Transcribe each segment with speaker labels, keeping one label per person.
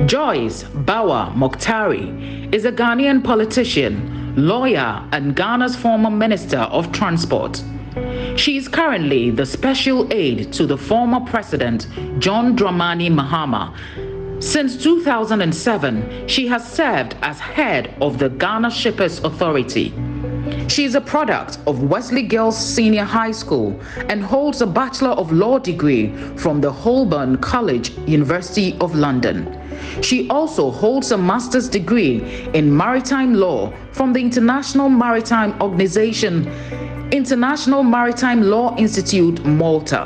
Speaker 1: Joyce Bawah Mogtari is a Ghanaian politician, lawyer, and Ghana's former Minister of Transport. She is currently the special aide to the former President John Dramani Mahama. Since 2007, she has served as head of the Ghana Shippers Authority. She is a product of Wesley Girls Senior High School and holds a Bachelor of Law degree from the Holborn College, University of London. She also holds a master's degree in maritime law from the International Maritime Organization, International Maritime Law Institute, Malta,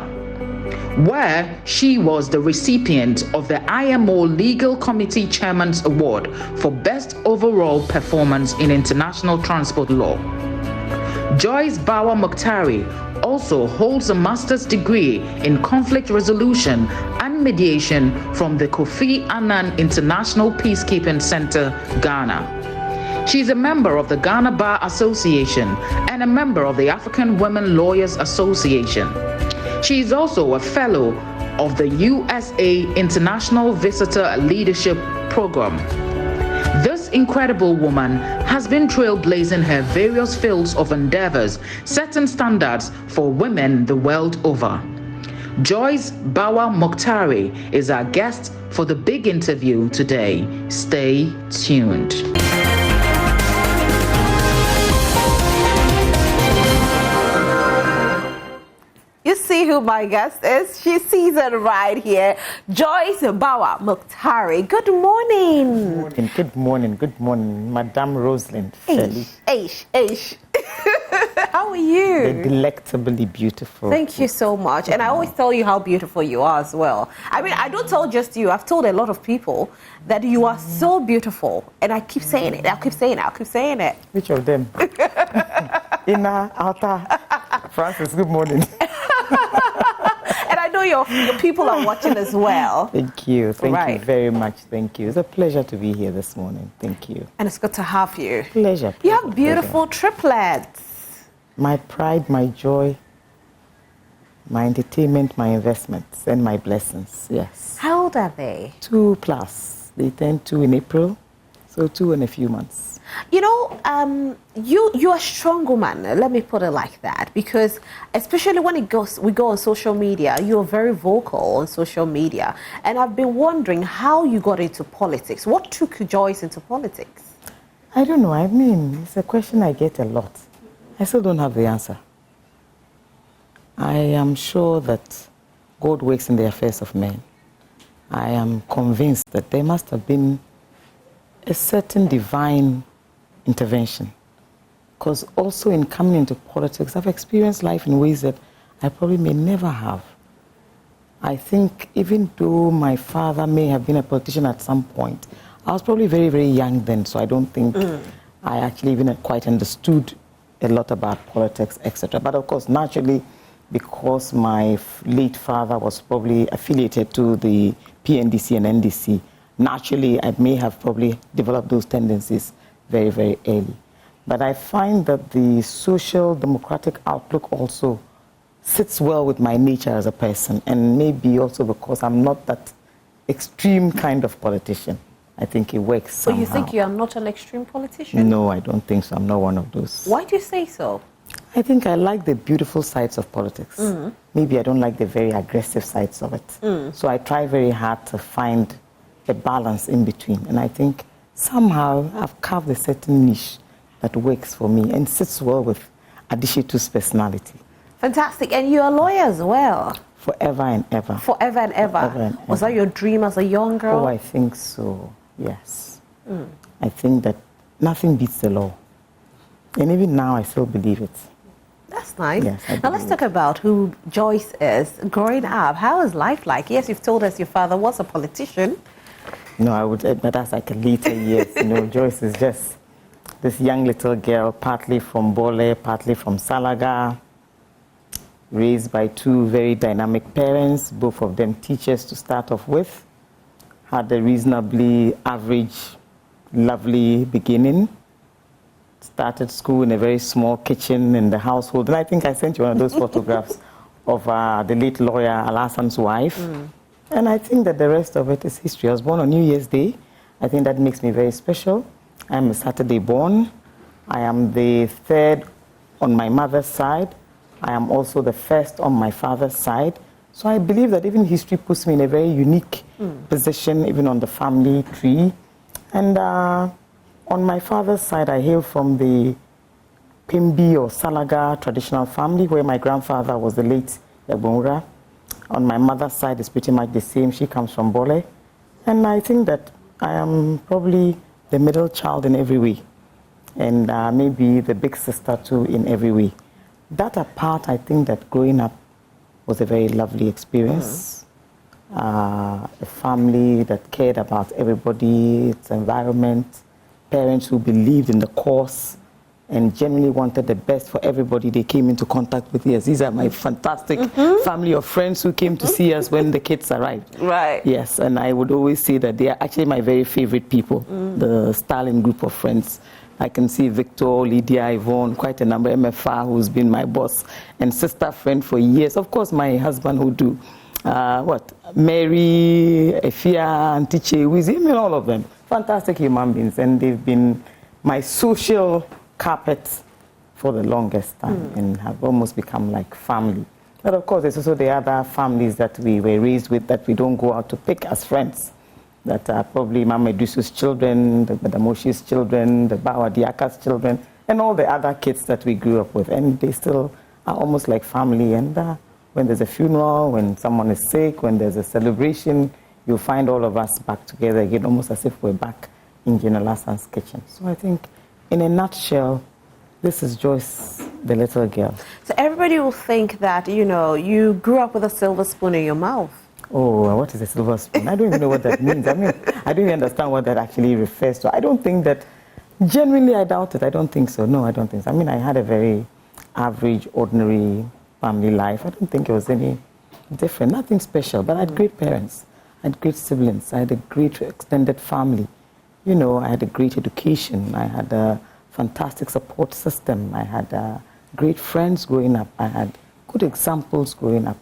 Speaker 1: where she was the recipient of the IMO Legal Committee Chairman's Award for Best Overall Performance in International Transport Law. Joyce Bawah Mogtari also holds a master's degree in conflict resolution and mediation from the Kofi Annan International Peacekeeping Center, Ghana. She is a member of the Ghana Bar Association and a member of the African Women Lawyers Association. She is also a fellow of the USA International Visitor Leadership Program. This incredible woman has been trailblazing her various fields of endeavors, setting standards for women the world over. Joyce Bawah Mogtari is our guest for the big interview today. Stay tuned.
Speaker 2: You see who my guest is? She sees it right here. Joyce Bawah Mogtari. Good morning.
Speaker 3: Good morning, Madame Rosalind.
Speaker 2: Aish. How are you?
Speaker 3: They're delectably beautiful.
Speaker 2: Thank you so much. And I always tell you how beautiful you are as well. I mean, I don't tell just you. I've told a lot of people that you are so beautiful. And I keep saying it. I keep saying it.
Speaker 3: Which of them? Inner, outer. Francis, good morning.
Speaker 2: And I know your people are watching as well.
Speaker 3: Thank you. Thank you very much. Thank you. It's a pleasure to be here this morning. Thank you.
Speaker 2: And it's good to have you.
Speaker 3: Pleasure.
Speaker 2: You have beautiful triplets.
Speaker 3: My pride, my joy, my entertainment, my investments, and my blessings. Yes.
Speaker 2: How old are they?
Speaker 3: 2+. They turned 2 in April, so 2 in a few months.
Speaker 2: You know, you're a strong woman. Let me put it like that, because especially when we go on social media, you're very vocal on social media, and I've been wondering how you got into politics. What took Joyce into politics?
Speaker 3: I don't know. I mean, it's a question I get a lot. I still don't have the answer. I am sure that God works in the affairs of men. I am convinced that there must have been a certain divine intervention. Because also in coming into politics, I've experienced life in ways that I probably may never have. I think even though my father may have been a politician at some point, I was probably very, very young then, so I don't think I actually even quite understood a lot about politics, etc. But of course, naturally, because my late father was probably affiliated to the PNDC and NDC, naturally, I may have probably developed those tendencies very, very early. But I find that the social democratic outlook also sits well with my nature as a person, and maybe also because I'm not that extreme kind of politician. I think it works somehow.
Speaker 2: So you think you are not an extreme politician?
Speaker 3: No, I don't think so. I'm not one of those.
Speaker 2: Why do you say so?
Speaker 3: I think I like the beautiful sides of politics. Maybe I don't like the very aggressive sides of it. So I try very hard to find a balance in between. And I think somehow I've carved a certain niche that works for me and sits well with Adishitu's personality.
Speaker 2: Fantastic. And you're a lawyer as well?
Speaker 3: Forever and ever.
Speaker 2: Forever and ever.
Speaker 3: Forever and ever.
Speaker 2: Was that your dream as a young girl?
Speaker 3: Oh, I think so, yes. I think that nothing beats the law. And even now, I still believe it.
Speaker 2: That's nice.
Speaker 3: Yes,
Speaker 2: now let's talk about who Joyce is. Growing up, how is life like? Yes, you've told us your father was a politician.
Speaker 3: No, I would admit that's like a later years. You know, Joyce is just this young little girl, partly from Bole, partly from Salaga, raised by 2 very dynamic parents, both of them teachers to start off with, had a reasonably average, lovely beginning, started school in a very small kitchen in the household. And I think I sent you one of those photographs of the late lawyer Alasan's wife. And I think that the rest of it is history. I was born on New Year's Day. I think that makes me very special. I'm a Saturday born. I am the third on my mother's side. I am also the first on my father's side. So I believe that even history puts me in a very unique position, even on the family tree. And on my father's side, I hail from the Pimbi or Salaga traditional family, where my grandfather was the late Yagbonra. On my mother's side, it's pretty much the same. She comes from Bole. And I think that I am probably the middle child in every way. And maybe the big sister too in every way. That apart, I think that growing up was a very lovely experience. A family that cared about everybody, its environment, parents who believed in the cause and genuinely wanted the best for everybody they came into contact with. Yes, these are my fantastic family of friends who came to see us when the kids arrived.
Speaker 2: Right.
Speaker 3: Yes, and I would always say that they are actually my very favorite people, the Stalin group of friends. I can see Victor, Lydia, Yvonne, quite a number, MFR, who's been my boss, and sister friend for years. Of course, my husband who do, Mary, Efia, and Tiche, Wizi, I mean, all of them. Fantastic human beings, and they've been my social carpet for the longest time and have almost become like family. But of course, there's also the other families that we were raised with that we don't go out to pick as friends. That are probably Mama Dusu's children, the Badamoshi's children, the Bawa Diaka's children, and all the other kids that we grew up with. And they still are almost like family. And when there's a funeral, when someone is sick, when there's a celebration, you'll find all of us back together again, almost as if we're back in General Hassan's kitchen. So I think, in a nutshell, this is Joyce, the little girl.
Speaker 2: So everybody will think that, you know, you grew up with a silver spoon in your mouth.
Speaker 3: Oh, what is a silver spoon? I don't even know what that means. I mean, I don't even understand what that actually refers to. I don't think that, genuinely, I doubt it. I don't think so. No, I don't think so. I mean, I had a very average, ordinary family life. I don't think it was any different, nothing special. But I had great parents. I had great siblings. I had a great extended family. You know, I had a great education. I had a fantastic support system. I had great friends growing up. I had good examples growing up.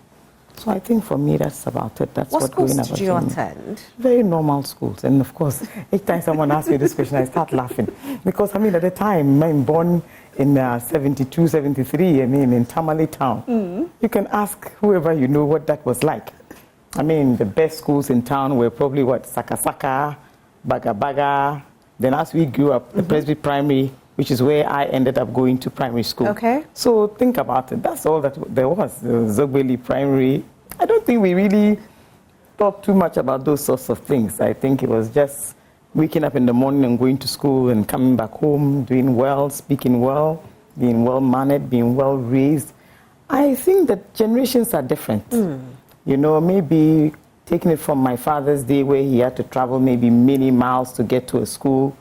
Speaker 3: So I think for me, that's about it. That's what growing up was.
Speaker 2: What schools did you attend?
Speaker 3: Very normal schools. And of course, each time someone asks me this question, I start laughing. Because, I mean, at the time, I'm born in 72, 73, I mean, in Tamale town. You can ask whoever you know what that was like. I mean, the best schools in town were probably, Sakasaka, Baga Baga. Then as we grew up, the Presby Primary, which is where I ended up going to primary school.
Speaker 2: Okay.
Speaker 3: So think about it. That's all that there was. Zogbeli Primary. I don't think we really thought too much about those sorts of things. I think it was just waking up in the morning and going to school and coming back home, doing well, speaking well, being well-mannered, being well-raised. I think that generations are different. You know, maybe taking it from my father's day where he had to travel maybe many miles to get to a school,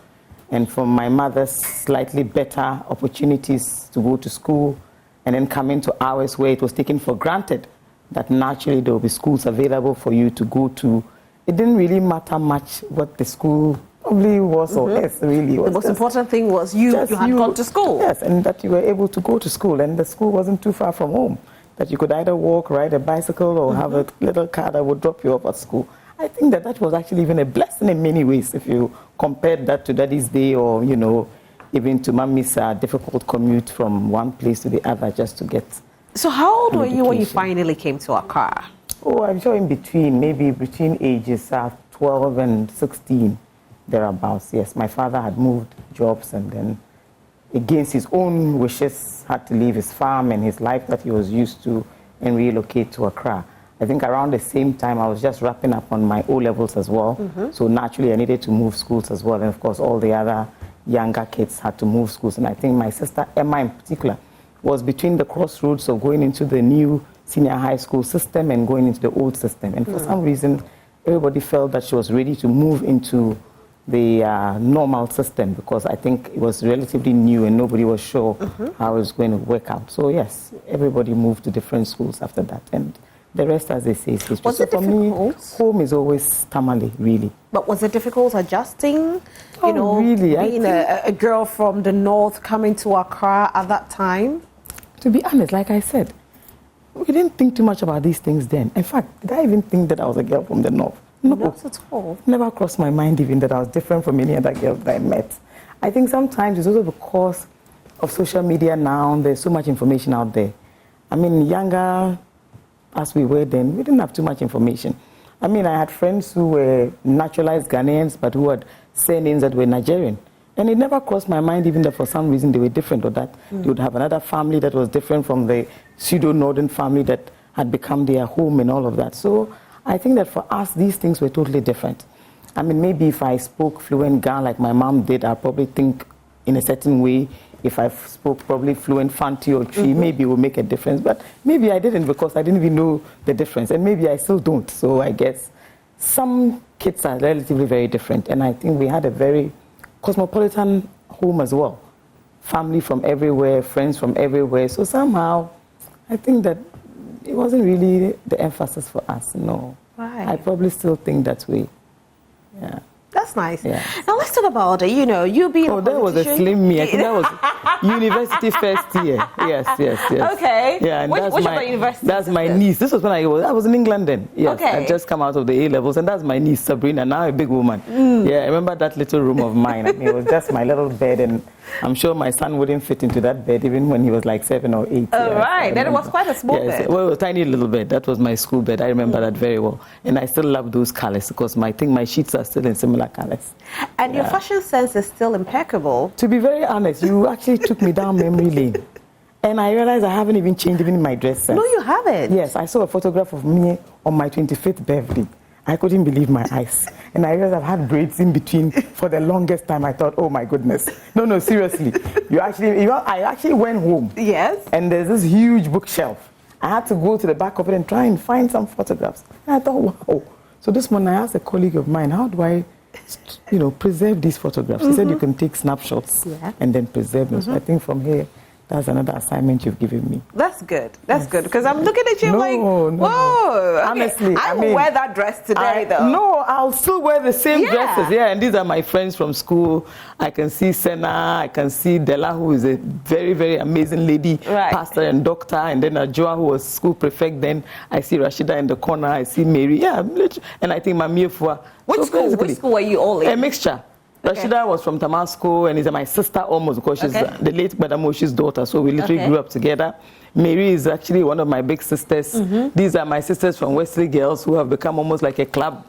Speaker 3: and from my mother's slightly better opportunities to go to school, and then coming to ours where it was taken for granted that naturally there will be schools available for you to go to. It didn't really matter much what the school probably was or is really.
Speaker 2: The most important thing was you had gone to school.
Speaker 3: Yes, and that you were able to go to school, and the school wasn't too far from home. That you could either walk, ride a bicycle, or have a little car that would drop you off at school. I think that was actually even a blessing in many ways if you compared that to Daddy's day, or, you know, even to Mommy's difficult commute from one place to the other just to get.
Speaker 2: So how old were you when you finally came to Accra?
Speaker 3: Oh, I'm sure maybe between ages 12 and 16, thereabouts. Yes, my father had moved jobs and then, against his own wishes, had to leave his farm and his life that he was used to and relocate to Accra. I think around the same time, I was just wrapping up on my O-levels as well. So naturally, I needed to move schools as well. And of course, all the other younger kids had to move schools. And I think my sister, Emma in particular, was between the crossroads of going into the new senior high school system and going into the old system. And for some reason, everybody felt that she was ready to move into the normal system, because I think it was relatively new and nobody was sure how it was going to work out. So yes, everybody moved to different schools after that. And the rest, as they say, is history.
Speaker 2: Was it difficult?
Speaker 3: For me, home is always Tamale, really.
Speaker 2: But was it difficult adjusting? You know,
Speaker 3: really?
Speaker 2: Being a girl from the north coming to Accra at that time?
Speaker 3: To be honest, like I said, we didn't think too much about these things then. In fact, did I even think that I was a girl from the north? No.
Speaker 2: Not at all.
Speaker 3: Never crossed my mind even that I was different from any other girl that I met. I think sometimes it's also because of social media now, there's so much information out there. I mean, younger as we were then, we didn't have too much information. I mean, I had friends who were naturalized Ghanaians, but who had surnames that were Nigerian. And it never crossed my mind even that for some reason they were different, or that they would have another family that was different from the pseudo-northern family that had become their home and all of that. So I think that for us, these things were totally different. I mean, maybe if I spoke fluent Ga like my mom did, I'd probably think in a certain way. If I spoke probably fluent Fanti or Tree, maybe it would make a difference. But maybe I didn't, because I didn't even know the difference. And maybe I still don't. So I guess some kids are relatively very different. And I think we had a very cosmopolitan home as well. Family from everywhere, friends from everywhere. So somehow, I think that it wasn't really the emphasis for us, no.
Speaker 2: Right.
Speaker 3: I probably still think that way. Yeah.
Speaker 2: That's nice.
Speaker 3: Yeah.
Speaker 2: Now let's talk about, you being a politician.
Speaker 3: That was a slim me. I think that was university first year. Yes.
Speaker 2: Okay.
Speaker 3: Yeah, and
Speaker 2: which
Speaker 3: that's
Speaker 2: of
Speaker 3: my,
Speaker 2: the universities?
Speaker 3: That's my niece. This was when I was in England then. Yes.
Speaker 2: Okay.
Speaker 3: I just come out of the A-levels, and that's my niece, Sabrina, now a big woman. Yeah, I remember that little room of mine. I mean, it was just my little bed, and I'm sure my son wouldn't fit into that bed even when he was like 7 or 8.
Speaker 2: Oh, right. Then it was quite a small bed.
Speaker 3: Well, a tiny little bed. That was my school bed. I remember that very well. And I still love those colors, because I think my sheets are still in similar colors.
Speaker 2: And your fashion sense is still impeccable.
Speaker 3: To be very honest, you actually took me down memory lane. And I realized I haven't even changed even my dress sense.
Speaker 2: No, you haven't.
Speaker 3: Yes, I saw a photograph of me on my 25th birthday. I couldn't believe my eyes. And I realized I've had braids in between for the longest time. I thought, oh my goodness. No, seriously. I actually went home.
Speaker 2: Yes.
Speaker 3: And there's this huge bookshelf. I had to go to the back of it and try and find some photographs. And I thought, wow. So this morning I asked a colleague of mine, how do I preserve these photographs? He said you can take snapshots and then preserve them. So I think from here, that's another assignment you've given me.
Speaker 2: That's good. That's good. Because I'm looking at you whoa. Okay.
Speaker 3: Honestly,
Speaker 2: I will wear that dress today, though.
Speaker 3: No, I'll still wear the same dresses. Yeah, and these are my friends from school. I can see Senna, I can see Della, who is a very, very amazing lady, pastor and doctor, and then Ajoa, who was school prefect then. I see Rashida in the corner, I see Mary. Yeah, and I think Mamie Fua.
Speaker 2: Which school were you all in?
Speaker 3: A mixture. Rashida was from Tamasco and is my sister almost, because she's the late Madam Moshi's daughter, so we literally grew up together. Mary is actually one of my big sisters. These are my sisters from Wesley Girls, who have become almost like a club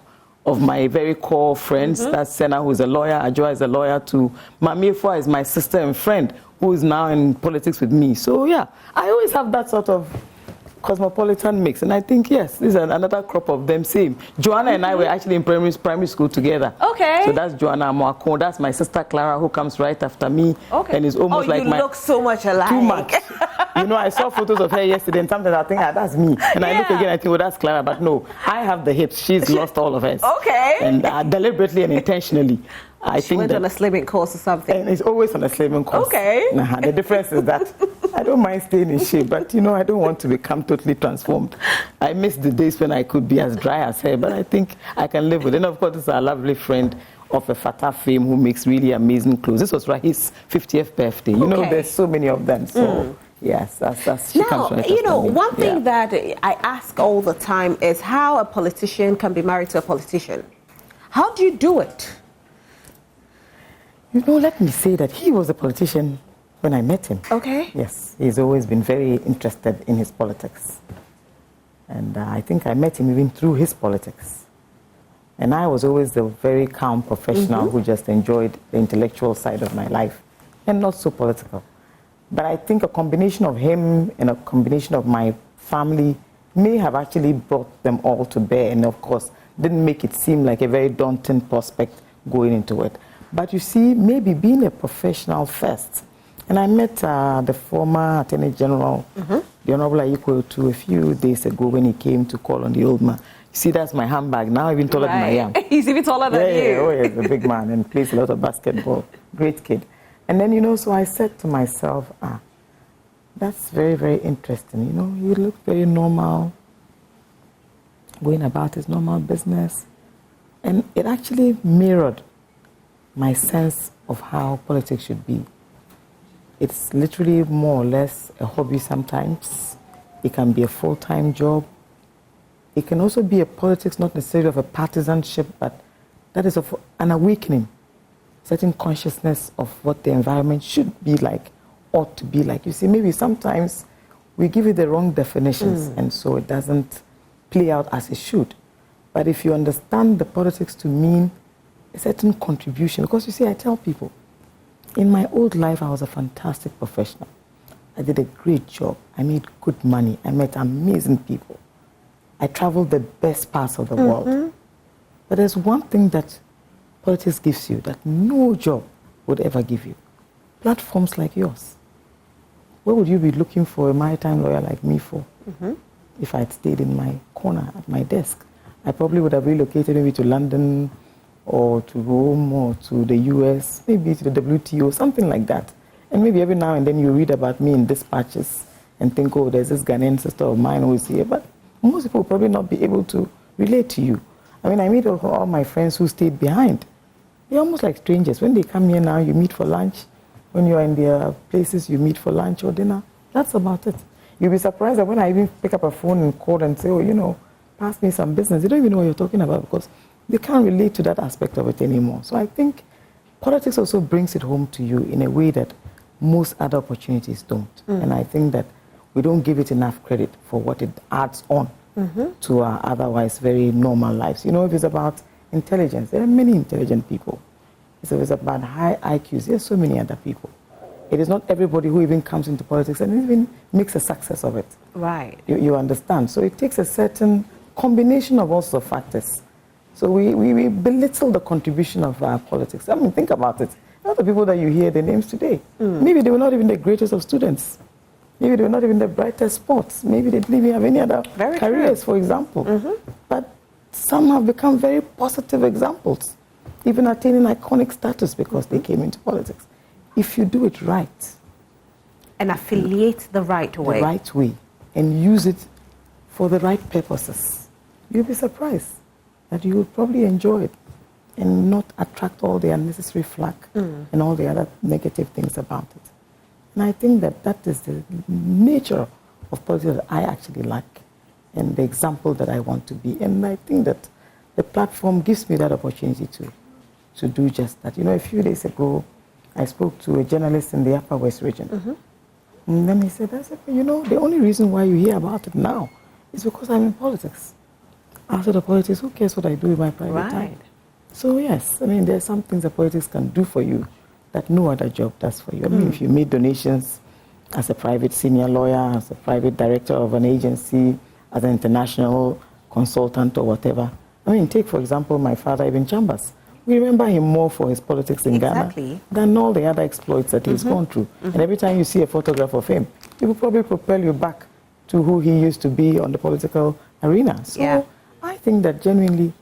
Speaker 3: of my very core friends. That's Senna, who is a lawyer. Ajoa is a lawyer too. Mamie Fua is my sister and friend, who is now in politics with me. So yeah, I always have that sort of cosmopolitan mix, and I think yes, this is another crop of them. Same. Joanna and I were actually in primary school together. Okay. So that's Joanna Moakon. That's my sister Clara, who comes right after me. Okay. And is almost like my.
Speaker 2: You look so much alike.
Speaker 3: Too much. I saw photos of her yesterday, and sometimes I think that's me, and I look again, I think, well, that's Clara, but no, I have the hips. She's lost all of hers. Okay. And deliberately and intentionally. I think
Speaker 2: went on a slimming course or something.
Speaker 3: And it's always on a slimming course.
Speaker 2: Okay.
Speaker 3: The difference is that I don't mind staying in shape, but I don't want to become totally transformed. I miss the days when I could be as dry as her, but I think I can live with it. And of course, this is our lovely friend of a Fatah fame who makes really amazing clothes. This was his 50th birthday. There's so many of them. So yes, she comes right after me.
Speaker 2: One thing that I ask all the time is how a politician can be married to a politician. How do you do it?
Speaker 3: Let me say that he was a politician when I met him. Okay. Yes, he's always been very interested in his politics. And I think I met him even through his politics. And I was always the very calm professional who just enjoyed the intellectual side of my life and not so political. But I think a combination of him and a combination of my family may have actually brought them all to bear, and of course didn't make it seem like a very daunting prospect going into it. But you see, maybe being a professional first. And I met the former Attorney General, the Honorable Ayiko, too, a few days ago when he came to call on the old man. You see, that's my handbag now, even taller than I am.
Speaker 2: He's even taller than you.
Speaker 3: Yeah, oh, he's a big man and plays a lot of basketball. Great kid. And then, so I said to myself, that's very, very interesting. He looked very normal, going about his normal business. And it actually mirrored my sense of how politics should be. It's literally more or less a hobby sometimes, It can be a full-time job. It can also be a politics, not necessarily of a partisanship, but that is of an awakening, certain consciousness of what the environment should be like, ought to be like. You see, maybe sometimes we give it the wrong definitions, and so it doesn't play out as it should. But if you understand the politics to mean a certain contribution, because you see, I tell people, in my old life, I was a fantastic professional. I did a great job. I made good money. I met amazing people. I traveled the best parts of the world. But there's one thing that politics gives you that no job would ever give you. Platforms like yours. What would you be looking for a maritime lawyer like me for? If I had stayed in my corner at my desk? I probably would have relocated maybe to London or to Rome or to the US, maybe to the WTO, something like that. And maybe every now and then you read about me in dispatches and think, oh, there's this Ghanaian sister of mine who is here. But most people will probably not be able to relate to you. I mean, I meet all my friends who stayed behind. They're almost like strangers. When they come here now, you meet for lunch. When you're in their places, you meet for lunch or dinner. That's about it. You'll be surprised that when I even pick up a phone and call and say, oh, you know, pass me some business, they don't even know what you're talking about because they can't relate to that aspect of it anymore. So I think politics also brings it home to you in a way that most other opportunities don't. And I think that we don't give it enough credit for what it adds on to our otherwise very normal lives. You know, if it's about intelligence, there are many intelligent people. If it's about high IQs, there's so many other people. It is not everybody who even comes into politics and even makes a success of it.
Speaker 2: Right.
Speaker 3: You understand? So it takes a certain combination of all sorts of factors. So we belittle the contribution of politics. I mean, think about it. All the people that you hear their names today, maybe they were not even the greatest of students. Maybe they were not even the brightest sports. Maybe they didn't even have any other careers, for example. But some have become very positive examples, even attaining iconic status because they came into politics. If you do it right.
Speaker 2: And affiliate the right way.
Speaker 3: The right way. And use it for the right purposes. You'll be surprised that you will probably enjoy it and not attract all the unnecessary flack and all the other negative things about it. And I think that that is the nature of politics that I actually like and the example that I want to be. And I think that the platform gives me that opportunity to do just that. You know, a few days ago, I spoke to a journalist in the Upper West region. And then he said, you know, the only reason why you hear about it now is because I'm in politics. After the politics, who cares what I do with my private time? So yes, I mean, there are some things that politics can do for you that no other job does for you. I mean, if you made donations as a private senior lawyer, as a private director of an agency, as an international consultant or whatever. I mean, take, for example, my father, Ibn Chambers. We remember him more for his politics in Ghana than all the other exploits that he's gone through. And every time you see a photograph of him, it will probably propel you back to who he used to be on the political arena. So I think that genuinely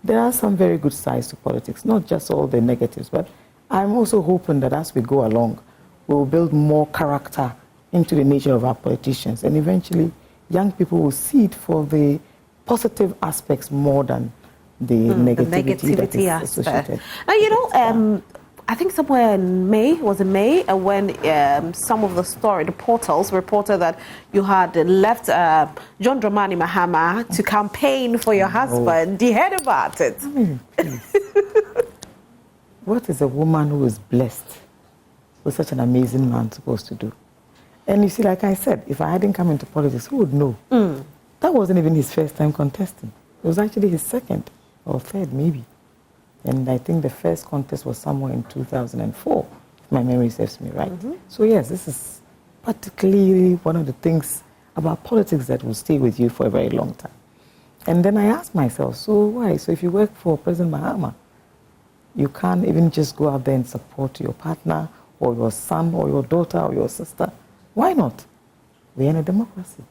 Speaker 3: there are some very good sides to politics, not just all the negatives, but I'm also hoping that as we go along, we'll build more character into the nature of our politicians. And eventually, young people will see it for the positive aspects more than the negativity that is associated.
Speaker 2: Now, you know, I think somewhere in May, when some of the portals reported that you had left John Dramani Mahama to campaign for your husband. Do you heard about it?
Speaker 3: I mean, what is a woman who is blessed with such an amazing man supposed to do? And you see, like I said, if I hadn't come into politics, who would know? That wasn't even his first time contesting. It was actually his second or third, maybe. And I think the first contest was somewhere in 2004, if my memory serves me right. So yes, this is particularly one of the things about politics that will stay with you for a very long time. And then I asked myself, so why? So if you work for President Mahama, you can't even just go out there and support your partner or your son or your daughter or your sister. Why not? We're in a democracy.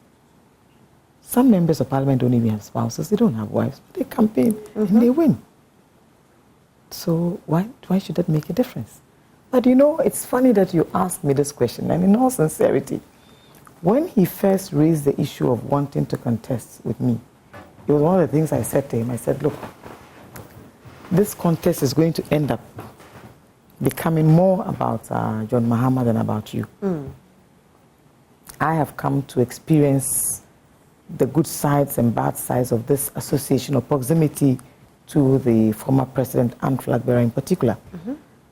Speaker 3: Some members of parliament don't even have spouses, they don't have wives, but they campaign and they win. So why should that make a difference? But you know, it's funny that you asked me this question, and in all sincerity, when he first raised the issue of wanting to contest with me, it was one of the things I said to him. I said, look, this contest is going to end up becoming more about John Mahama than about you. I have come to experience the good sides and bad sides of this association or proximity to the former president and flag bearer in particular.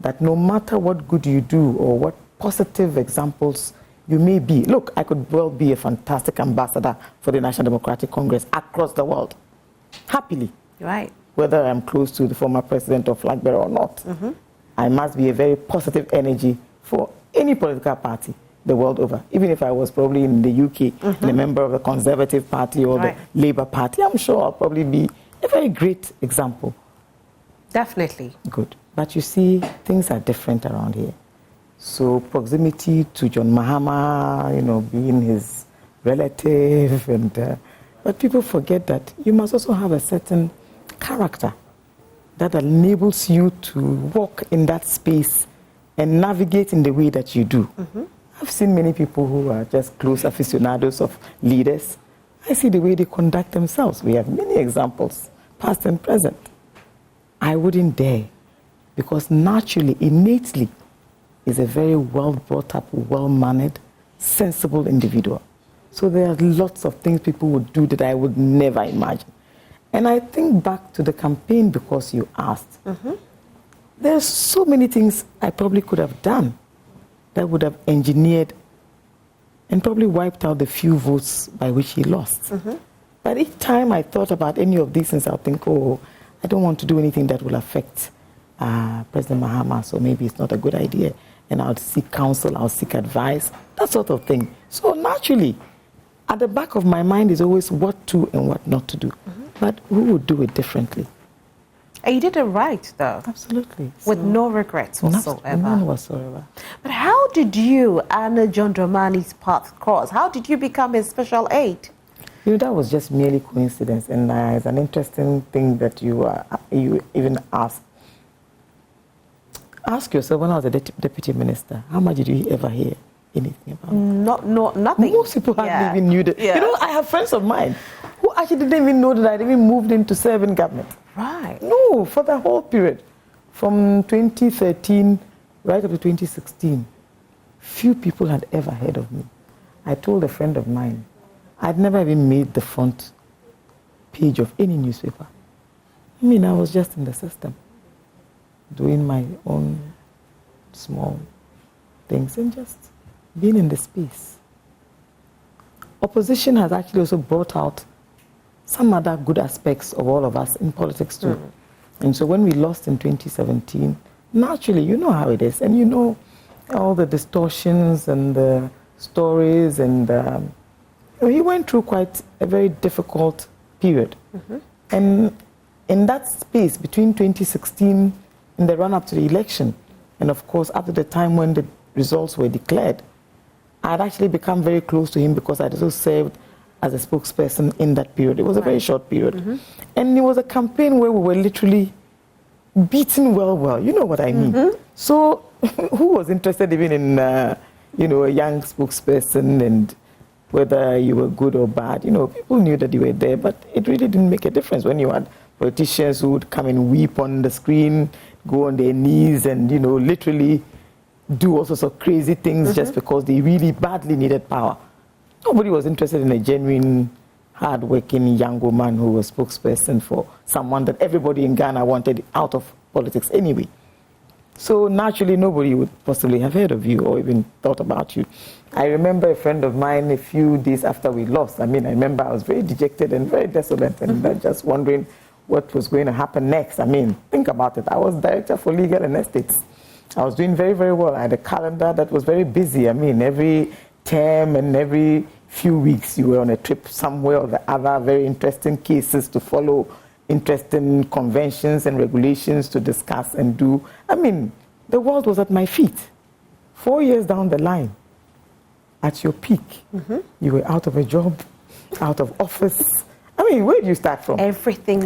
Speaker 3: That no matter what good you do or what positive examples you may be, look, I could well be a fantastic ambassador for the National Democratic Congress across the world, happily.
Speaker 2: Right.
Speaker 3: Whether I'm close to the former president or flag bearer or not. I must be a very positive energy for any political party the world over. Even if I was probably in the UK, and a member of the Conservative Party or the Labour Party, I'm sure I'll probably be a very great example.
Speaker 2: Definitely.
Speaker 3: Good. But you see, things are different around here. So proximity to John Mahama, being his relative, but people forget that you must also have a certain character that enables you to walk in that space and navigate in the way that you do. I've seen many people who are just close aficionados of leaders. I see the way they conduct themselves. We have many examples, past and present. I wouldn't dare, because naturally, innately, is a very well brought up, well-mannered, sensible individual. So there are lots of things people would do that I would never imagine. And I think back to the campaign because you asked. There's so many things I probably could have done that would have engineered and probably wiped out the few votes by which he lost. But each time I thought about any of these things, I'll think, oh, I don't want to do anything that will affect President Mahama, so maybe it's not a good idea. And I'll seek counsel, I'll seek advice, that sort of thing. So naturally, at the back of my mind is always what to and what not to do. But who would do it differently?
Speaker 2: And you did it right, though.
Speaker 3: Absolutely.
Speaker 2: With no regrets whatsoever.
Speaker 3: None whatsoever.
Speaker 2: But how did you and John Dramani's path cross? How did you become his special aide?
Speaker 3: That was just merely coincidence, and it's an interesting thing that you even asked. Ask yourself, when I was a deputy minister, how much did you ever hear anything about it?
Speaker 2: Nothing.
Speaker 3: Most people hardly even knew that. I have friends of mine who actually didn't even know that I'd even moved into serving government.
Speaker 2: Right.
Speaker 3: No, for the whole period, from 2013 right up to 2016, few people had ever heard of me. I told a friend of mine, I'd never even made the front page of any newspaper. I was just in the system, doing my own small things and just being in the space. Opposition has actually also brought out some other good aspects of all of us in politics too. And so when we lost in 2017, naturally, you know how it is, and you know all the distortions and the stories, and he went through quite a very difficult period. And in that space between 2016 and the run-up to the election, and of course after the time when the results were declared, I had actually become very close to him because I had also served as a spokesperson in that period. It was a very short period. And it was a campaign where we were literally beaten well. You know what I mean? So who was interested even in, a young spokesperson and whether you were good or bad? People knew that you were there, but it really didn't make a difference when you had politicians who would come and weep on the screen, go on their knees and, literally do all sorts of crazy things just because they really badly needed power. Nobody was interested in a genuine, hard-working young woman who was spokesperson for someone that everybody in Ghana wanted out of politics anyway. So naturally, nobody would possibly have heard of you or even thought about you. I remember a friend of mine a few days after we lost. I remember I was very dejected and very desolate and just wondering what was going to happen next. Think about it. I was director for legal and estates. I was doing very, very well. I had a calendar that was very busy. Every term and every few weeks you were on a trip somewhere or the other, very interesting cases to follow, interesting conventions and regulations to discuss and do. The world was at my feet. 4 years down the line, at your peak, you were out of a job, out of office. Where do you start from?
Speaker 2: Everything,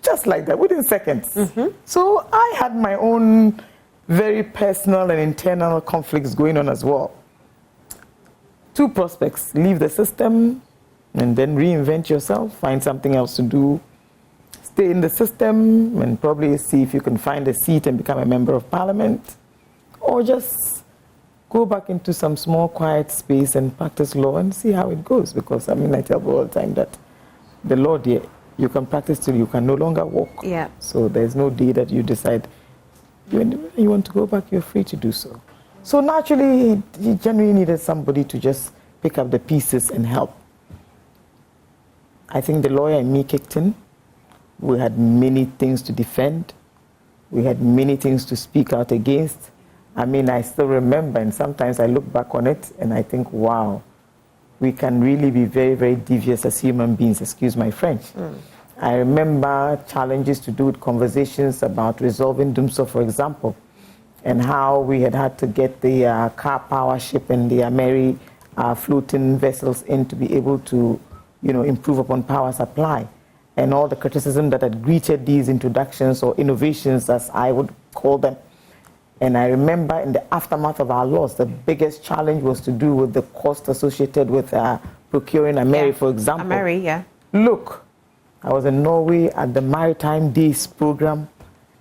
Speaker 3: just like that, within seconds. So I had my own very personal and internal conflicts going on as well. Two prospects: leave the system and then reinvent yourself, find something else to do, stay in the system and probably see if you can find a seat and become a member of parliament, or just go back into some small, quiet space and practice law and see how it goes. Because, I mean, I tell people all the time that the law, dear, you can practice till you can no longer walk.
Speaker 2: Yeah.
Speaker 3: So there's no day that you decide when you want to go back, you're free to do so. So naturally, he genuinely needed somebody to just pick up the pieces and help. I think the lawyer in me kicked in. We had many things to defend. We had many things to speak out against. I mean, I still remember, and sometimes I look back on it and I think, wow, we can really be very, very devious as human beings, excuse my French. I remember challenges to do with conversations about resolving Dumso, for example, and how we had to get the car power ship and the Mary floating vessels in to be able to, improve upon power supply, and all the criticism that had greeted these introductions or innovations, as I would call them. And I remember in the aftermath of our loss, the biggest challenge was to do with the cost associated with procuring a Mary, for example.
Speaker 2: A Mary, yeah.
Speaker 3: Look, I was in Norway at the Maritime Days program,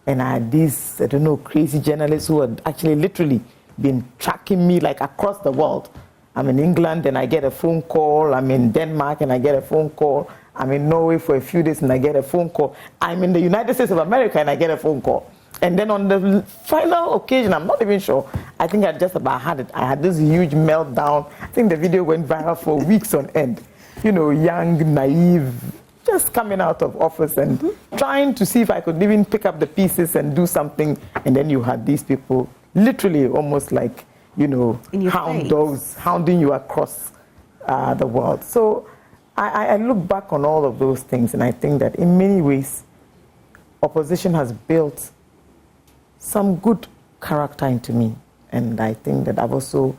Speaker 3: and I had these, crazy journalists who had actually literally been tracking me like across the world. I'm in England and I get a phone call. I'm in Denmark and I get a phone call. I'm in Norway for a few days and I get a phone call. I'm in the United States of America and I get a phone call. And then on the final occasion, I'm not even sure, I think I just about had it. I had this huge meltdown. I think the video went viral for weeks on end. Young, naive, just coming out of office and trying to see if I could even pick up the pieces and do something. And then you had these people literally almost like, hound dogs hounding you across the world. So I look back on all of those things and I think that in many ways, opposition has built some good character into me. And I think that I've also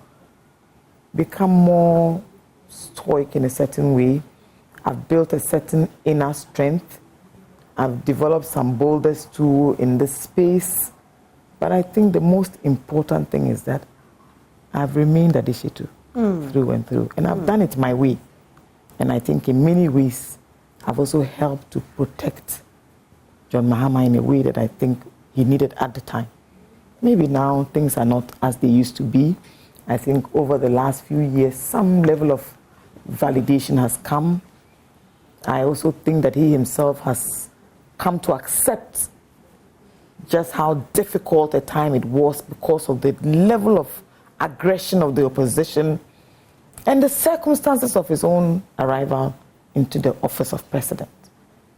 Speaker 3: become more stoic in a certain way. I've built a certain inner strength. I've developed some boldness too in this space. But I think the most important thing is that I've remained Adishitu through and through. And I've done it my way. And I think in many ways, I've also helped to protect John Mahama in a way that I think he needed at the time. Maybe now things are not as they used to be. I think over the last few years, some level of validation has come. I also think that he himself has come to accept just how difficult a time it was because of the level of aggression of the opposition and the circumstances of his own arrival into the office of president.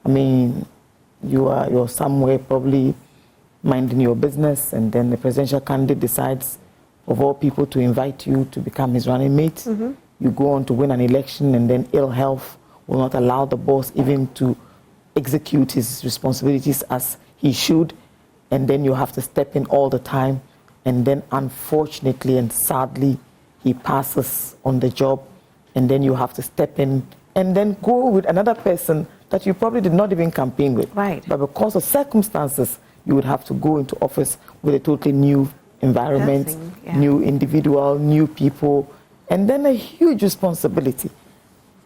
Speaker 3: I mean, you're somewhere probably minding your business, and then the presidential candidate decides, of all people, to invite you to become his running mate. You go on to win an election, and then ill health will not allow the boss even to execute his responsibilities as he should, and then you have to step in all the time, and then unfortunately and sadly, he passes on the job, and then you have to step in and then go with another person that you probably did not even campaign with.
Speaker 2: Right.
Speaker 3: But because of circumstances, you would have to go into office with a totally new environment, new individual, new people, and then a huge responsibility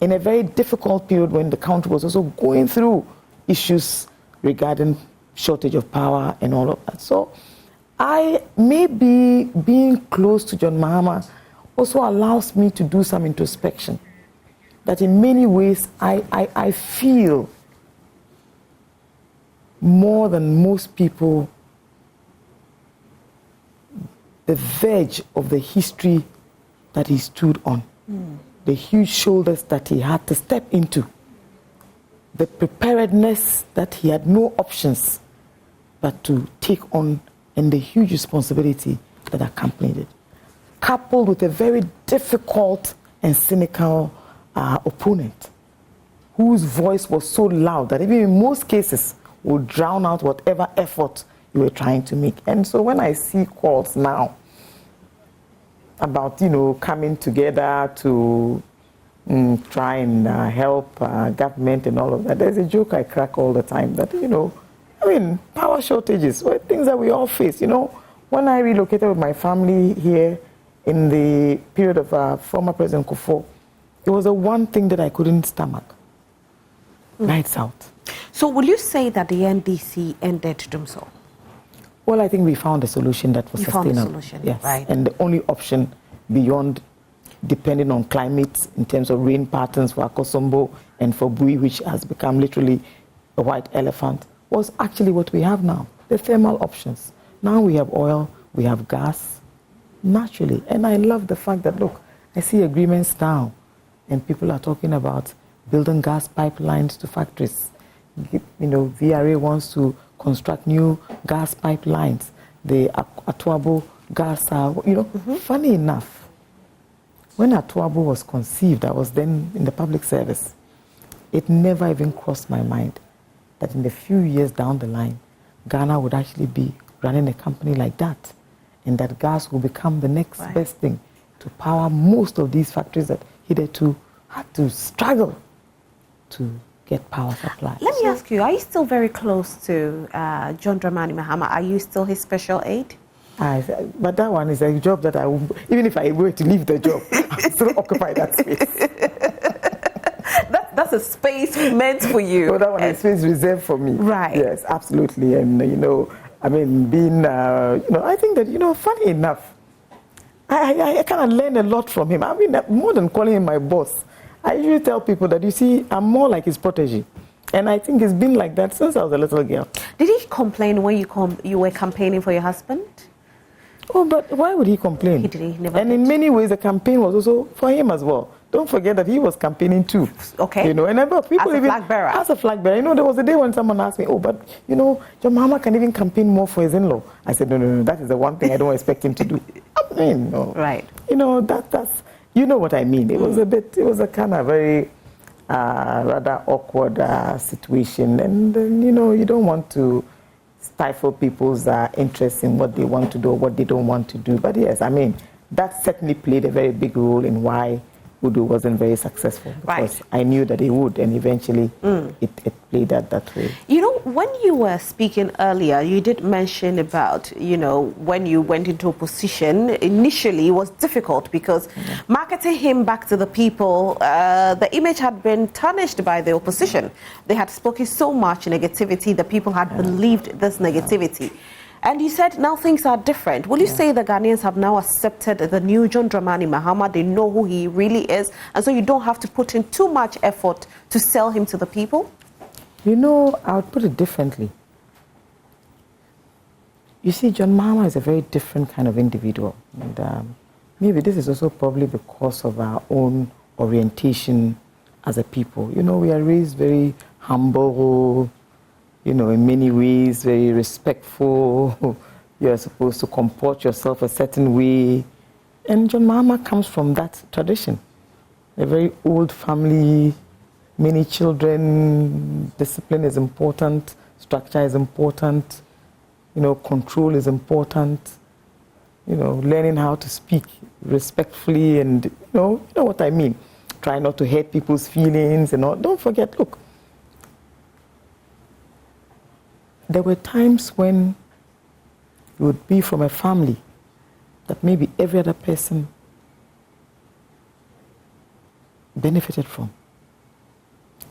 Speaker 3: in a very difficult period when the country was also going through issues regarding shortage of power and all of that. So maybe being close to John Mahama also allows me to do some introspection. That in many ways, I feel more than most people the verge of the history that he stood on, the huge shoulders that he had to step into, the preparedness that he had no options but to take on, and the huge responsibility that accompanied it, coupled with a very difficult and cynical opponent whose voice was so loud that even in most cases would drown out whatever effort you were trying to make. And so when I see calls now about, coming together to try and help government and all of that, there's a joke I crack all the time that, power shortages were things that we all face. When I relocated with my family here in the period of former President Kufuor, it was the one thing that I couldn't stomach. Lights out.
Speaker 2: So will you say that the NDC ended Dumso?
Speaker 3: Well, I think we found a solution that was sustainable.
Speaker 2: Found a solution,
Speaker 3: yes.
Speaker 2: right.
Speaker 3: And the only option beyond depending on climate in terms of rain patterns for Akosombo and for Bui, which has become literally a white elephant, was actually what we have now, the thermal options. Now we have oil, we have gas, naturally. And I love the fact that, look, I see agreements now, and people are talking about building gas pipelines to factories. You know, VRA wants to construct new gas pipelines. The Atuabo gas, funny enough, when Atuabo was conceived, I was then in the public service. It never even crossed my mind that in a few years down the line, Ghana would actually be running a company like that, and that gas will become the next best thing to power most of these factories that hitherto had to struggle to get power supply.
Speaker 2: Let me ask you, are you still very close to John Dramani Mahama? Are you still his special aide?
Speaker 3: But that one is a job that I will, even if I were to leave the job, I'll still occupy that space.
Speaker 2: That's a space meant for you.
Speaker 3: So that one is space reserved for me.
Speaker 2: Right.
Speaker 3: Yes, absolutely. And, I mean, being, I think that, funny enough, I kind of learn a lot from him. I mean, more than calling him my boss, I usually tell people that, you see, I'm more like his protege. And I think it's been like that since I was a little girl.
Speaker 2: Did he complain when you were campaigning for your husband?
Speaker 3: Oh, but why would he complain?
Speaker 2: He never
Speaker 3: and
Speaker 2: did.
Speaker 3: In many ways, the campaign was also for him as well. Don't forget that he was campaigning too.
Speaker 2: Okay.
Speaker 3: And people
Speaker 2: as a flag bearer.
Speaker 3: As a flag bearer. There was a day when someone asked me, oh, but, John Mahama can even campaign more for his in-law. I said, no, that is the one thing I don't expect him to do. I mean, no.
Speaker 2: Right.
Speaker 3: That's, you know what I mean. It was a kind of very rather awkward situation. And, you don't want to stifle people's interest in what they want to do or what they don't want to do. But yes, I mean, that certainly played a very big role in why Udu wasn't very successful, because I knew that he would, and eventually it played out that way.
Speaker 2: When you were speaking earlier, you did mention about, when you went into opposition, initially it was difficult because marketing him back to the people, the image had been tarnished by the opposition. They had spoken so much negativity, the people had believed this negativity. And you said now things are different. Will you say the Ghanaians have now accepted the new John Dramani Mahama? They know who he really is, and so you don't have to put in too much effort to sell him to the people?
Speaker 3: I would put it differently. You see, John Mahama is a very different kind of individual. And maybe this is also probably because of our own orientation as a people. We are raised very humble, in many ways, very respectful. You're supposed to comport yourself a certain way. And John Mahama comes from that tradition. A very old family, many children, discipline is important, structure is important, control is important, learning how to speak respectfully and, you know what I mean. Try not to hurt people's feelings and all. Don't forget, look, there were times when you would be from a family that maybe every other person benefited from.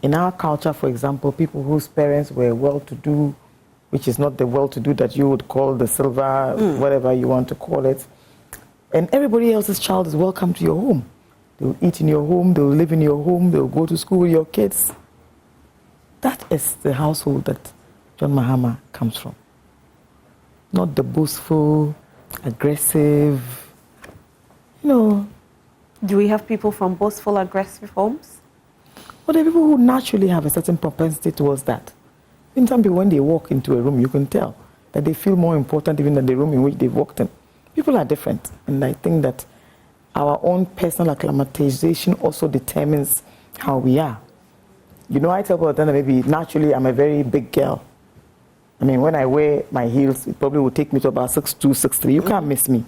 Speaker 3: In our culture, for example, people whose parents were well-to-do, which is not the well-to-do that you would call the silver, whatever you want to call it, and everybody else's child is welcome to your home. They'll eat in your home, they'll live in your home, they'll go to school with your kids. That is the household that John Mahama comes from. Not the boastful, aggressive,
Speaker 2: Do we have people from boastful, aggressive homes?
Speaker 3: Well, there are people who naturally have a certain propensity towards that. In some people, when they walk into a room, you can tell that they feel more important even than the room in which they've walked in. People are different. And I think that our own personal acclimatization also determines how we are. I tell people that maybe naturally I'm a very big girl. I mean, when I wear my heels, it probably will take me to about 6'2", 6'3". You can't miss me.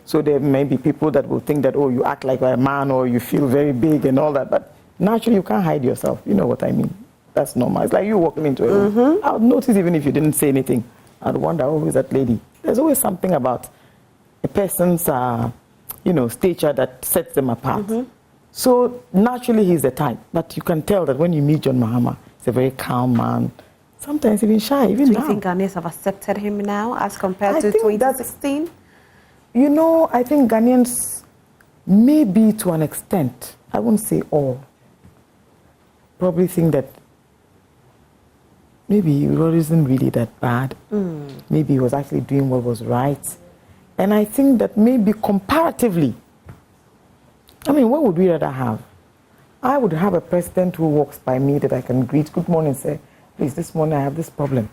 Speaker 3: So there may be people that will think that, oh, you act like a man or you feel very big and all that. But naturally, you can't hide yourself. You know what I mean? That's normal. It's like you walking into a room. I would notice even if you didn't say anything. I'd wonder, oh, who is that lady? There's always something about a person's, stature that sets them apart. So naturally, he's the type. But you can tell that when you meet John Mahama, he's a very calm man. sometimes even shy, even
Speaker 2: Do
Speaker 3: now.
Speaker 2: you think Ghanaians have accepted him now as compared to 2016?
Speaker 3: You know, I think Ghanaians, maybe to an extent, I won't say all, probably think that maybe he wasn't really that bad. Maybe he was actually doing what was right. And I think that maybe comparatively, I mean, what would we rather have? I would have a president who walks by me that I can greet, good morning, say, please, this morning I have this problem.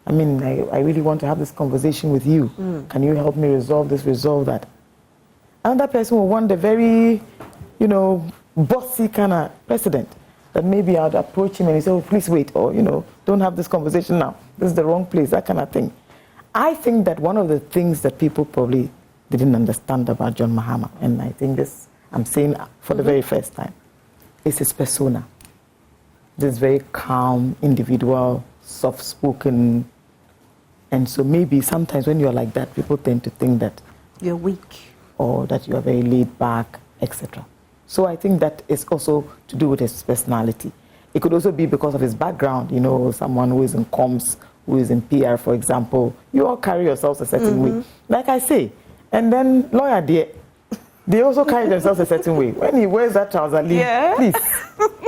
Speaker 3: I mean, I really want to have this conversation with you. Can you help me resolve this, resolve that? Another person will want a very, you know, bossy kind of president that maybe I'd approach him and he say, oh, please wait, or, you know, don't have this conversation now. This is the wrong place, that kind of thing. I think that one of the things that people probably didn't understand about John Mahama, and I think this, I'm saying for the very first time, is his persona. This very calm individual, soft-spoken, and so maybe sometimes when you're like that, people tend to think that
Speaker 2: you're weak,
Speaker 3: or that you are very laid back, etc. So I think that is also to do with his personality. It could also be because of his background, you know, someone who is in comms, who is in PR, for example. You all carry yourselves a certain way, like I say. And then lawyer, they also carry themselves a certain way. When he wears that trouser leave, please,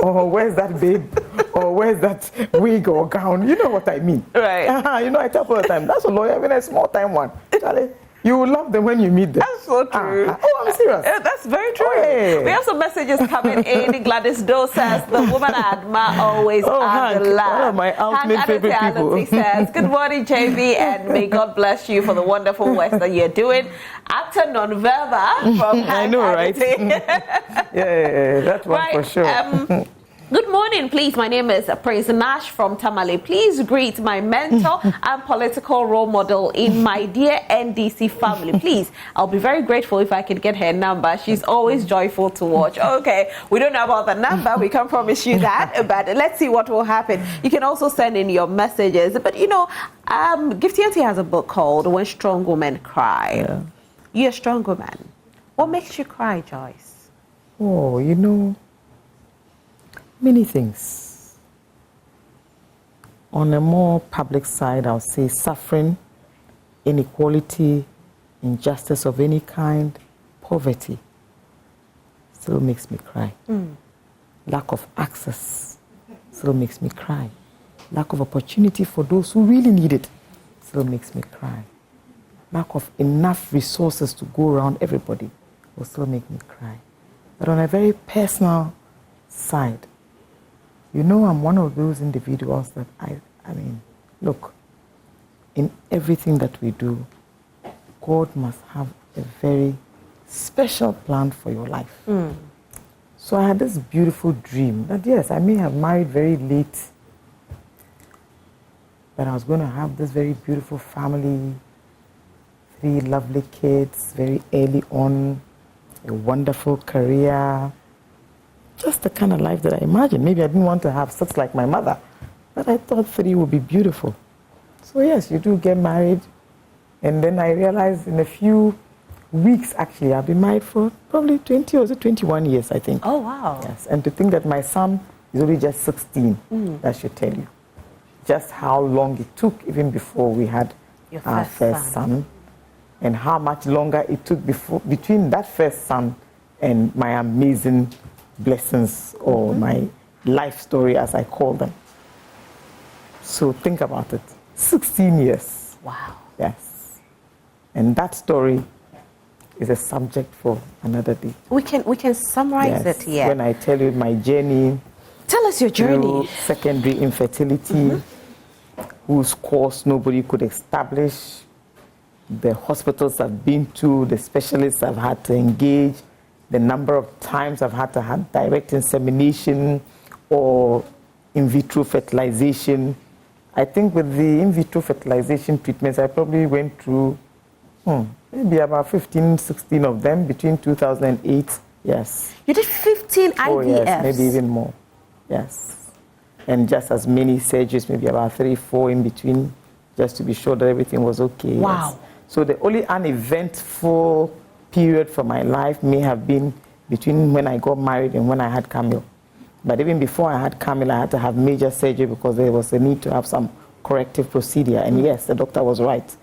Speaker 3: or wears that babe, or wears that wig or gown, you know what I mean.
Speaker 2: Right.
Speaker 3: You know, I tell people all the time, that's a lawyer, even a small time one. Charlie, you will love them when you meet them.
Speaker 2: That's so true.
Speaker 3: Oh, I'm serious.
Speaker 2: That's very true.
Speaker 3: Oh, yeah.
Speaker 2: We have some messages coming in. Gladys Doe says, the woman I admire always
Speaker 3: Hank,
Speaker 2: the lad.
Speaker 3: one of my ultimate favorite people.
Speaker 2: Says, good morning, JB, and may God bless you for the wonderful work that you're doing. Actor Nonverba from Hank.
Speaker 3: I know, right? yeah, that one for sure.
Speaker 2: Good morning, please. My name is Praise Nash from Tamale. Please greet my mentor and political role model in my dear NDC family. Please, I'll be very grateful if I could get her number. She's always joyful to watch. Okay, we don't know about the number. We can't promise you that, but let's see what will happen. You can also send in your messages. But you know, Gifty Auntie has a book called When Strong Women Cry. Yeah. You're a strong woman. What makes you cry, Joyce?
Speaker 3: Oh, you know, many things. On a more public side, I'll say suffering, inequality, injustice of any kind, poverty still makes me cry. Lack of access still makes me cry. Lack of opportunity for those who really need it still makes me cry. Lack of enough resources to go around everybody will still make me cry. But on a very personal side, you know, I'm one of those individuals that I mean, look, in everything that we do, God must have a very special plan for your life. So I had this beautiful dream that, yes, I may have married very late, but I was going to have this very beautiful family, 3 lovely kids, very early on, a wonderful career, just the kind of life that I imagined. Maybe I didn't want to have 6 like my mother, but I thought 3 would be beautiful. So yes, you do get married, and then I realized in a few weeks, actually, I've been married for probably 20 or 21 years, I think.
Speaker 2: Oh, wow.
Speaker 3: Yes, and to think that my son is only just 16, that should tell you just how long it took even before we had our first son, and how much longer it took between that first son and my amazing blessings, or my life story, as I call them. So think about it. 16 years.
Speaker 2: Wow.
Speaker 3: Yes. And that story is a subject for another day.
Speaker 2: We can summarize it here.
Speaker 3: When I tell you my journey.
Speaker 2: Tell us your journey.
Speaker 3: Secondary infertility, whose cause nobody could establish, the hospitals I've been to, the specialists I've had to engage, the number of times I've had to have direct insemination or in vitro fertilization. I think with the in vitro fertilization treatments, I probably went through maybe about 15, 16 of them between 2008. Yes.
Speaker 2: You did 15 IVFs?
Speaker 3: Oh, yes, maybe even more. Yes. And just as many surgeries, maybe about 3, 4 in between, just to be sure that everything was okay.
Speaker 2: Wow.
Speaker 3: Yes. So the only uneventful period for my life may have been between when I got married and when I had Camille. But even before I had Camille, I had to have major surgery because there was a need to have some corrective procedure. And yes, the doctor was right.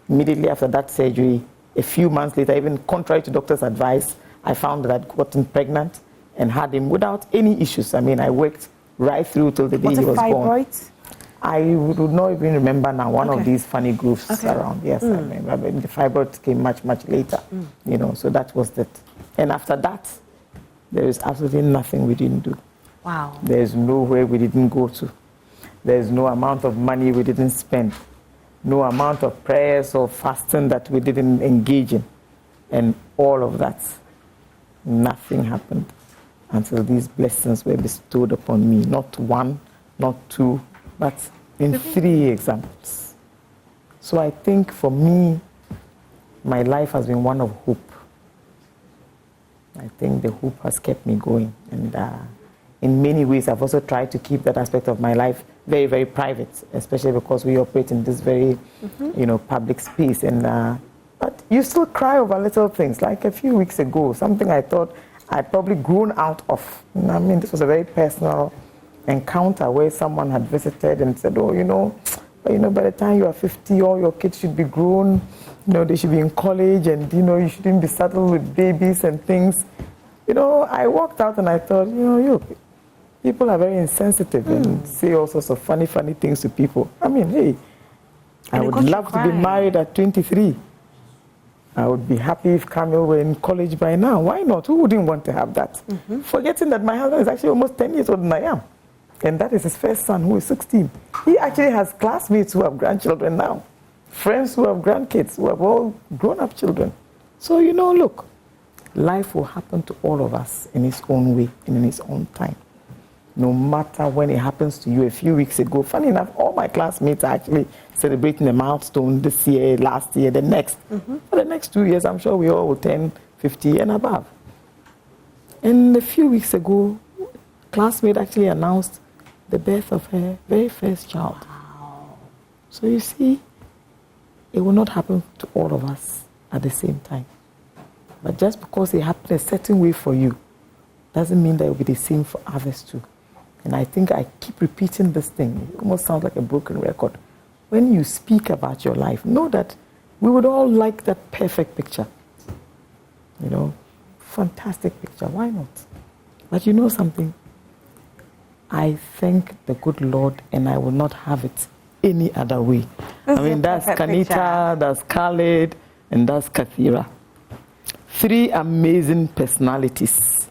Speaker 3: Immediately after that surgery, a few months later, even contrary to doctor's advice, I found that I'd gotten pregnant and had him without any issues. I mean, I worked right through till the day he was born. I would not even remember now, one of these funny grooves around. Yes, I remember. But the fibroids came much, much later, you know, so that was it. And after that, there is absolutely nothing we didn't do.
Speaker 2: Wow.
Speaker 3: There's nowhere we didn't go to. There's no amount of money we didn't spend. No amount of prayers or fasting that we didn't engage in. And all of that, nothing happened until these blessings were bestowed upon me. Not one, not two, but in 3 examples. So I think for me, my life has been one of hope. I think the hope has kept me going. And in many ways, I've also tried to keep that aspect of my life very, very private, especially because we operate in this very, you know, public space. And but you still cry over little things. Like a few weeks ago, something I thought I'd probably grown out of. I mean, this was a very personal encounter where someone had visited and said, oh, you know, by the time you are 50, all your kids should be grown. You know, they should be in college, and, you know, you shouldn't be saddled with babies and things. You know, I walked out and I thought, you know, people are very insensitive and say all sorts of funny things to people. I mean, hey, I would love to be married at 23. I would be happy if Camille were in college by now. Why not? Who wouldn't want to have that? Forgetting that my husband is actually almost 10 years older than I am. And that is his first son, who is 16. He actually has classmates who have grandchildren now. Friends who have grandkids, who have all grown-up children. So, you know, look, life will happen to all of us in its own way and in its own time. No matter when it happens to you. A few weeks ago, funny enough, all my classmates are actually celebrating a milestone this year, last year, the next. For the next 2 years, I'm sure we all will turn 50 and above. And a few weeks ago, a classmate actually announced the birth of her very first child. Wow. So you see, it will not happen to all of us at the same time. But just because it happened a certain way for you, doesn't mean that it will be the same for others too. And I think I keep repeating this thing. It almost sounds like a broken record. When you speak about your life, know that we would all like that perfect picture. You know, fantastic picture. Why not? But you know something? I thank the good Lord, and I will not have it any other way. I mean, that's Kanita, that's Khaled, and that's Kathira. 3 amazing personalities,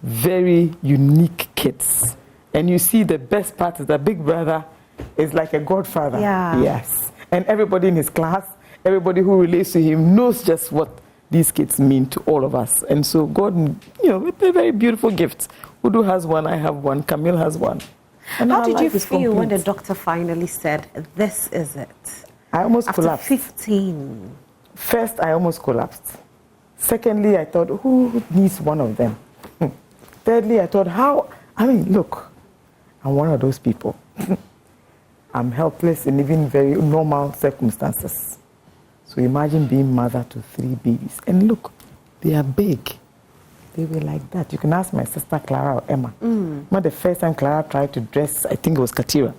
Speaker 3: very unique kids. And you see, the best part is that Big Brother is like a godfather.
Speaker 2: Yeah.
Speaker 3: Yes. And everybody in his class, everybody who relates to him knows just what these kids mean to all of us. And so God, you know, it's a very beautiful gift. Udu has one, I have one, Camille has one. And
Speaker 2: how did you feel when the doctor finally said, this is it?
Speaker 3: I almost collapsed.
Speaker 2: After 15.
Speaker 3: First, I almost collapsed. Secondly, I thought, who needs one of them? Thirdly, I thought, how? I mean, look, I'm one of those people. I'm helpless in even very normal circumstances. So imagine being mother to 3 babies. And look, they are big. They were like that. You can ask my sister Clara or Emma. But the first time Clara tried to dress, I think it was Katira.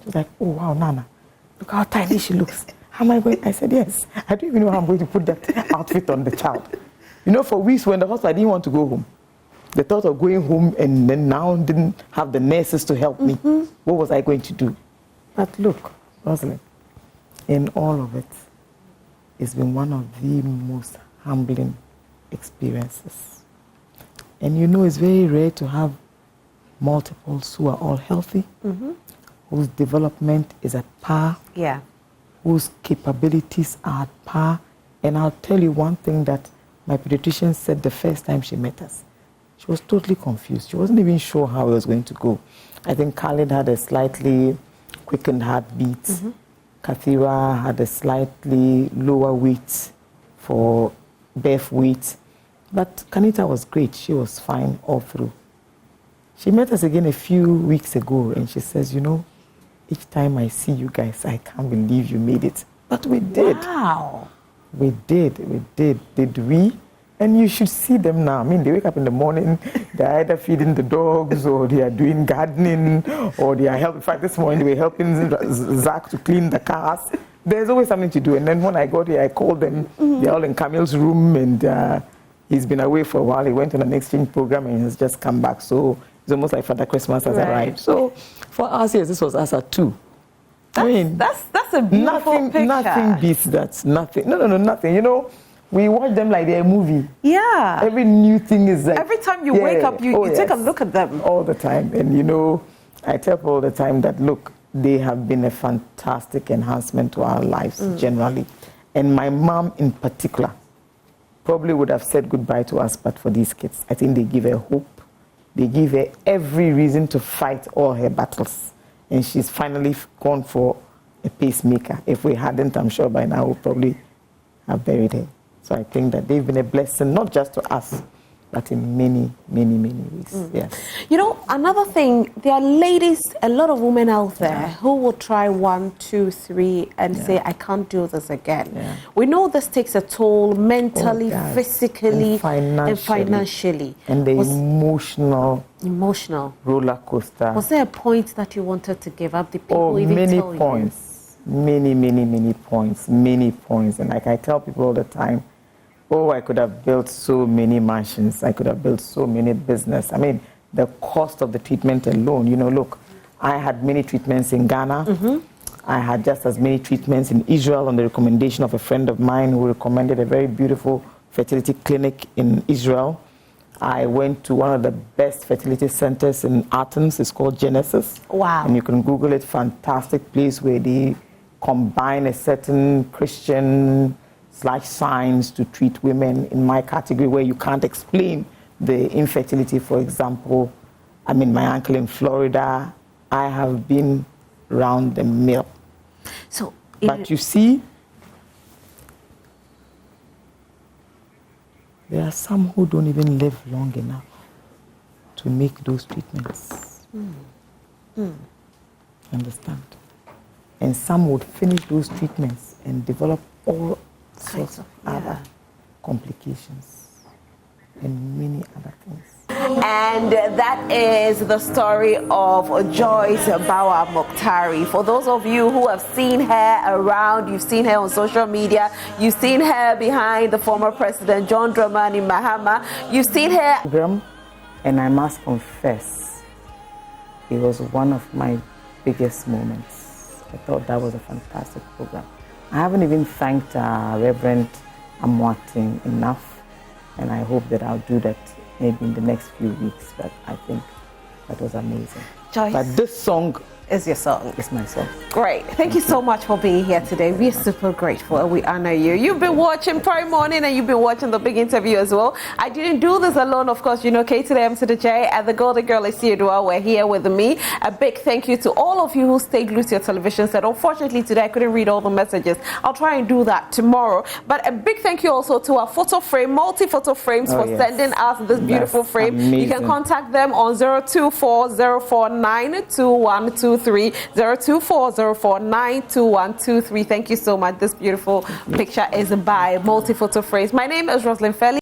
Speaker 3: She was like, oh, wow, Nana, look how tiny she looks. How am I going? I said, yes. I don't even know how I'm going to put that outfit on the child. You know, for weeks when the hospital, I didn't want to go home. The thought of going home and then now didn't have the nurses to help me. What was I going to do? But look, Rosalind, in all of it, it's been one of the most humbling experiences. And you know, it's very rare to have multiples who are all healthy, whose development is at par, whose capabilities are at par. And I'll tell you one thing that my pediatrician said the first time she met us. She was totally confused. She wasn't even sure how it was going to go. I think Khaled had a slightly quickened heartbeat. Kathira had a slightly lower weight for birth weight. But Kanita was great. She was fine all through. She met us again a few weeks ago, and she says, you know, each time I see you guys, I can't believe you made it. But we did.
Speaker 2: Wow.
Speaker 3: We did. Did we? And you should see them now. I mean, they wake up in the morning, they're either feeding the dogs, or they are doing gardening, or they are helping. In fact, this morning they were helping Zach to clean the cars. There's always something to do. And then when I got here, I called them. They're all in Camille's room, and he's been away for a while. He went on an exchange program and he's just come back. So it's almost like Father Christmas has arrived. So for us, yes, this was us at 2. I mean,
Speaker 2: that's a beautiful picture.
Speaker 3: Nothing beats that. Nothing. No, nothing. You know, we watch them like they're a movie.
Speaker 2: Yeah.
Speaker 3: Every new thing is like...
Speaker 2: Every time you wake up, you take a look at them.
Speaker 3: All the time. And, you know, I tell people all the time that, look, they have been a fantastic enhancement to our lives generally. And my mom in particular probably would have said goodbye to us, but for these kids. I think they give her hope. They give her every reason to fight all her battles. And she's finally gone for a pacemaker. If we hadn't, I'm sure by now we'll probably have buried her. So I think that they've been a blessing, not just to us, but in many, many, many ways. Yes.
Speaker 2: You know, another thing, there are ladies, a lot of women out there who will try 1, 2, 3 and say, I can't do this again. Yeah. We know this takes a toll mentally, physically, and financially.
Speaker 3: And the emotional roller coaster.
Speaker 2: Was there a point that you wanted to give up? The people even
Speaker 3: many
Speaker 2: tell
Speaker 3: points. Many, many, many points. Many points. And like I tell people all the time, I could have built so many mansions. I could have built so many business. I mean, the cost of the treatment alone. You know, look, I had many treatments in Ghana. I had just as many treatments in Israel on the recommendation of a friend of mine who recommended a very beautiful fertility clinic in Israel. I went to one of the best fertility centers in Athens. It's called Genesis.
Speaker 2: Wow.
Speaker 3: And you can Google it. Fantastic place where they combine a certain Christian /science to treat women in my category where you can't explain the infertility, for example. I mean, my uncle in Florida, I have been round the mill. But you see, there are some who don't even live long enough to make those treatments. Understand? And some would finish those treatments and develop all sorts of other complications and many other things.
Speaker 2: And that is the story of Joyce Bawah Mogtari. For those of you who have seen her around, you've seen her on social media, you've seen her behind the former president John Dramani Mahama, you've seen her.
Speaker 3: And I must confess, it was one of my biggest moments. I thought that was a fantastic program. I haven't even thanked Reverend Amoating enough, and I hope that I'll do that maybe in the next few weeks, but I think that was amazing.
Speaker 2: Joyce,
Speaker 3: but this song
Speaker 2: is your song.
Speaker 3: It's my song.
Speaker 2: Great. Thank you so much for being here today. We're super grateful and we honor you. You've been watching Prime Morning and you've been watching the big interview as well. I didn't do this alone, of course. You know, K to the M to the J and the Golden Girl Isiodua were here with me. A big thank you to all of you who stayed glued to your television set. Unfortunately, today I couldn't read all the messages. I'll try and do that tomorrow. But a big thank you also to our photo frame, multi-photo frames for sending us this beautiful frame. Amazing. You can contact them on 02404922123. 02404922123. Thank you so much. This beautiful picture is by Multi Photo Frames. My name is Roslyn Felly.